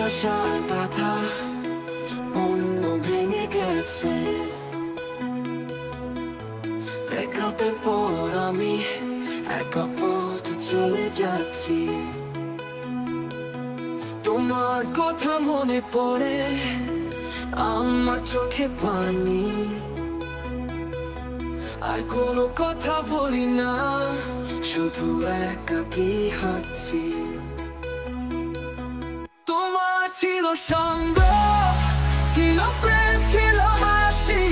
আশার বাধা অন্য ভেঙে গেছে। ব্রেকআপের পর আমি একা পথ চলে যাচ্ছি। তোমার কথা মনে পড়ে, আমার চোখে পানি। আর কোনো কথা বলি না, শুধু একাকী হাঁটছি। তোমার ছিল সঙ্গ, ছিল প্রেম, ছিল হাসি।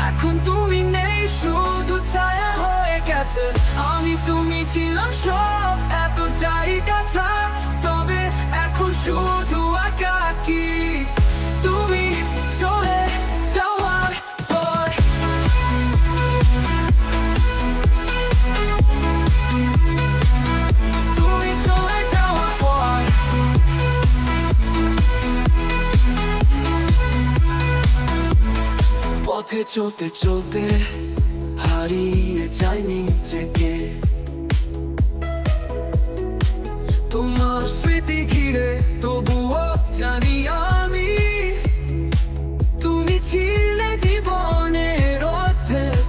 এখন তুমি নেই, শুধু ছায়া হয়ে গেছে। আমি তুমি ছিলাম সব, এতটাই কাছা। তবে এখন শুধু একাকী। তুমি চলে যাওয়ার পর তুমি চলে যাওয়ার পর পথে চলতে চলতে হারিয়ে যাই নিজেকে। তোমার স্মৃতি ঘিরে তবুও জানি আমি তুমি ছিলে জীবনের অর্ধেক।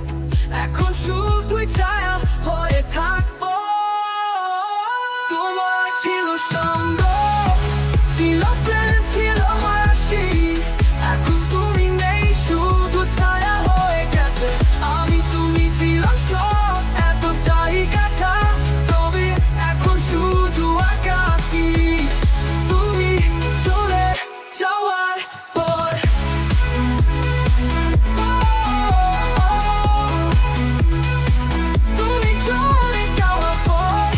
এখন শুধুই ছায়া হয়ে থাকবো। তোমার ছিল সঙ্গ, ছিল প্রেম, ছিল হাসি। এখন তুমি নেই, শুধু ছায়া হয়ে গেছে। আমি তুমি ছিলাম সব, এতটাই কাছা। তবে এখন শুধু একাকী। তুমি চলে যাওয়ার পর তুমি চলে যাওয়ার পর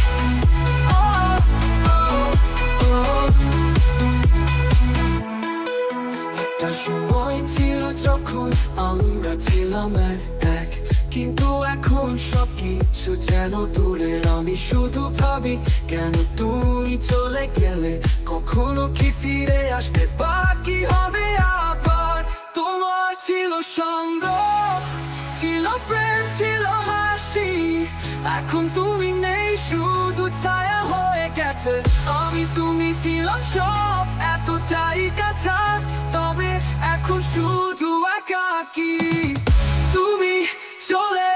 একটা সময় ছিল যখন আমরা ছিলাম এক, কিন্তু এখন সবকিছু যেন দূরের। আমি শুধু ভাবি কেন তুমি চলে গেলে, কখনো কি ফিরে আসবে বা কি হবে আবার। তোমার ছিল সঙ্গ, ছিল প্রেম, ছিল হাসি। এখন তুমি নেই, শুধু ছায়া হয়ে গেছে। আমি তুমি ছিলাম সব, এতটাই কাছা। তবে এখন শুধু একাকী। তুমি চলে